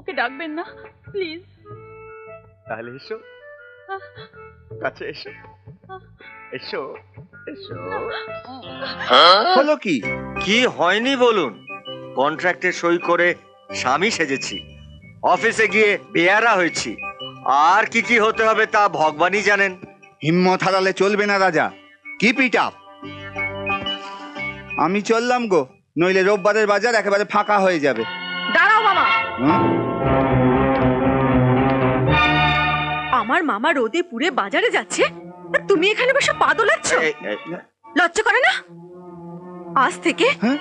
ওকে ডাকবেন না প্লিজ। তাহলে এসো, কাছে এসো, এসো এসো। হলো কি? কি হয়নি বলুন? কন্ট্রাক্টে সই করে স্বামী সেজেছি, অফিসে গিয়ে বেয়ারা হয়েছি, আর কি কি হতে হবে তা ভগবানই জানেন। হিম্মত হারালে চলবে না রাজা, কিপ ইট আপ। আমি চললাম গো, নইলে রোববারের বাজার একেবারে ফাঁকা হয়ে যাবে। দাঁড়াও মামা। হুম? আমার মামা রোদে পুড়ে বাজারে যাচ্ছে আর তুমি এখানে বসে পা দোলাচ্ছ? লজ্জা করে না? আজ থেকে হ্যাঁ?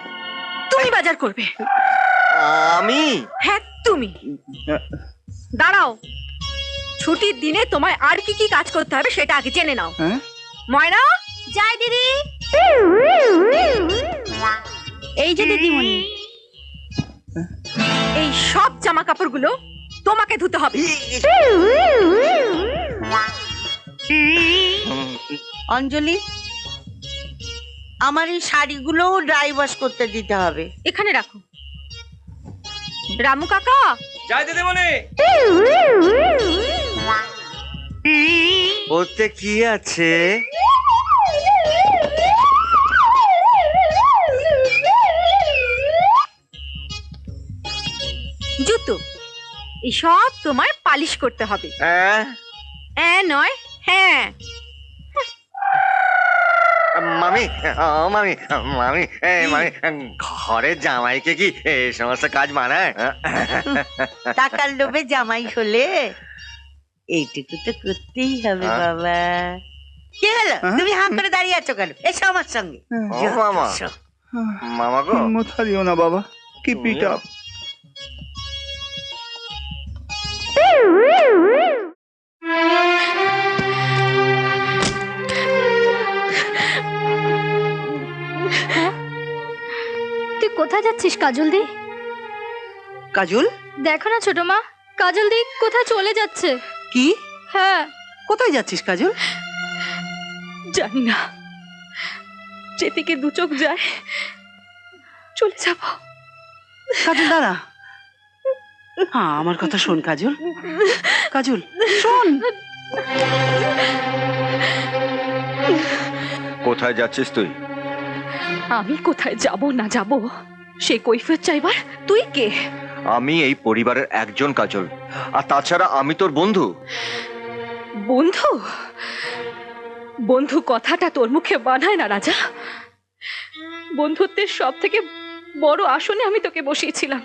তুমি বাজার করবে। আমি? হ্যাঁ তুমি। দাঁড়াও, ছুটির দিনে তোমায় আর কি কি কাজ করতে হবে সেটা আগে জেনে নাও। হ্যাঁ? ময়না, যাই দিদি। এই যে দিদিমণি, এই সব জামা কাপড়গুলো তোমাকে ধুতে হবে। অঞ্জলি, আমার এই শাড়িগুলো ড্রাই ওয়াশ করতে দিতে হবে। এখানে রাখো। রামু কাকা, যাই দিদিমণি। ওতে কি আছে? জুতো, এসব তোমার পালিশ করতে হবে। নয় হ্যাঁ। মামি, মামি, মামি, মামি, ঘরের জামাইকে কি এই সমস্ত কাজ মানায়? টাকার লোভে জামাই হলে এইটুকু তো করতেই হবে বাবা। কি হলো, তুমি হাঁ করে দাঁড়িয়ে আছো কেন? এসো আমার সঙ্গে। ও মামা, মামা গো, হিম্মত হারিও না বাবা, কিপ ইট আপ। তুই কোথায় যাচ্ছিস কাজল দি? কাজল, দেখো না ছোট মা, কাজল দি কোথায় চলে যাচ্ছে। কি? হ্যাঁ, কোথায় যাচ্ছিস কাজল? জানি না, যেদিকে দু চোখ যায় চলে যাব। কাজল দাঁড়া, হ্যাঁ আমার কথা শোন কাজল। কাজল শোন। কোথায় যাচ্ছিস তুই? আমি কোথায় যাব না যাব সে কৈফিয়ত চাইবার তুই কে? আমি এই পরিবারের একজন কাজল, আর তাছাড়া আমি তোর বন্ধু। বন্ধু? বন্ধু কথাটা তোর মুখে বানায় না রাজা। বন্ধুত্বের সব থেকে বড় আসনে আমি তোকে বসিয়েছিলাম,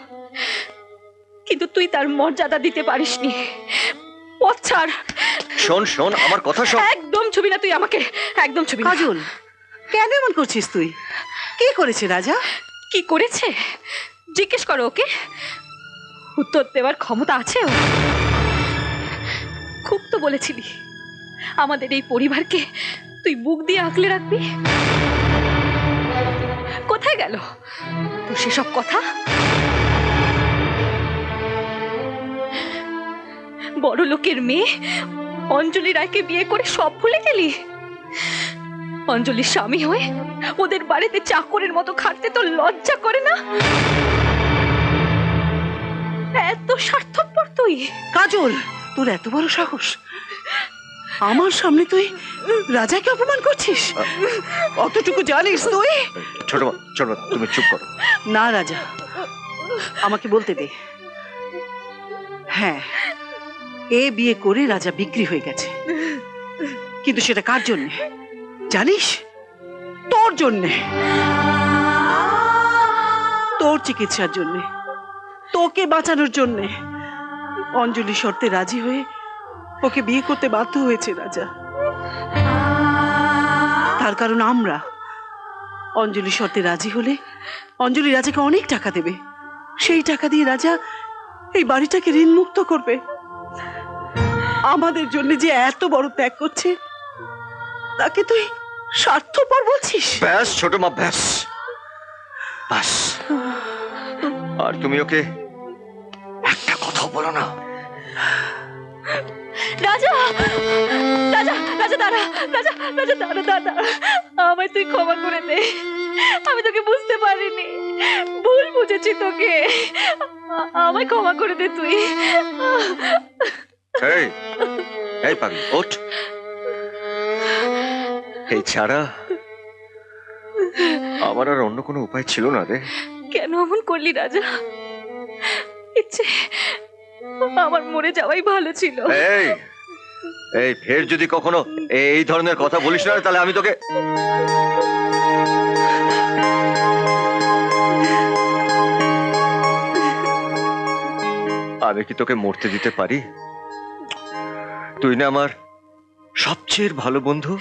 কিন্তু তুই তার মর্যাদা দিতে পারিসনি। পথ ছাড়। শোন শোন, আমার কথা শোন। একদম ছবি না তুই আমাকে, একদম ছবি না। কাজল কেন এমন করছিস তুই? কি করেছে রাজা? কি করেছে জিজ্ঞেস করো ওকে, উত্তর দেওয়ার ক্ষমতা আছে ওর। খুব তো বলেছিলি আমাদের এই পরিবারকে তুই বুক দিয়ে আঁকলে রাখবি। কোথায় গেল তোর সেসব কথা? বড় লোকের মেয়ে অঞ্জলি রায়কে বিয়ে করে সব ভুলে গেলি? অঞ্জলির স্বামী হয়ে ওদের বাড়িতে চাকরের মতো খাটতে তোর লজ্জা করে না? এত স্বার্থপর তুই? কাজল, তোর এত বড় সাহস, আমার সামনে তুই রাজাকে অপমান করছিস? অতটুকু জানিস তুই? ছোট মা, ছোট মা, তুমি চুপ করো। না রাজা, আমাকে বলতে দে। হ্যাঁ, এ বিয়ে করে রাজা বিক্রি হয়ে গেছে, কিন্তু সেটা কার জন্য জানিস? তোর জন্য, তোর চিকিৎসার জন্য, তোকে বাঁচানোর জন্য। অঞ্জলি শর্তে রাজি হয়ে ওকে বিয়ে করতে বাধ্য হয়েছে রাজা। তার কারণ আমরা। অঞ্জলি শর্তে রাজি হলে অঞ্জলি রাজাকে অনেক টাকা দেবে, সেই টাকা দিয়ে রাজা এই বাড়িটাকে ঋণ মুক্ত করবে। আমাদের জন্য যে এত বড় ত্যাগ করছে তাকে তুই স্বার্থপর বলছিস? ব্যাস ছোট মা, ব্যাস ব্যাস। আর তুমি ওকে একটা কথা বলো না। রাজা, রাজা, রাজা দাঁড়া, রাজা, রাজা দাঁড়া, দাঁড়া, আমায় তুই ক্ষমা করে দে। আমি তোকে বুঝতে পারিনি। ভুল বুঝেছি তোকে, আমায় ক্ষমা করে দে তুই। এই এই পাগলি ওঠ, এই ছাড়া আমার আর অন্য কোনো উপায় ছিল না রে। কেন এমন করলি রাজা? ইচ্ছে আমার মরে যাওয়াই ভালো ছিল। এই এই ফের যদি কখনো এই ধরনের কথা বলিস না তাহলে আমি তোকে আমি কি তোকে মরতে দিতে পারি? তুই না আমার সবচেয়ে ভালো বন্ধু।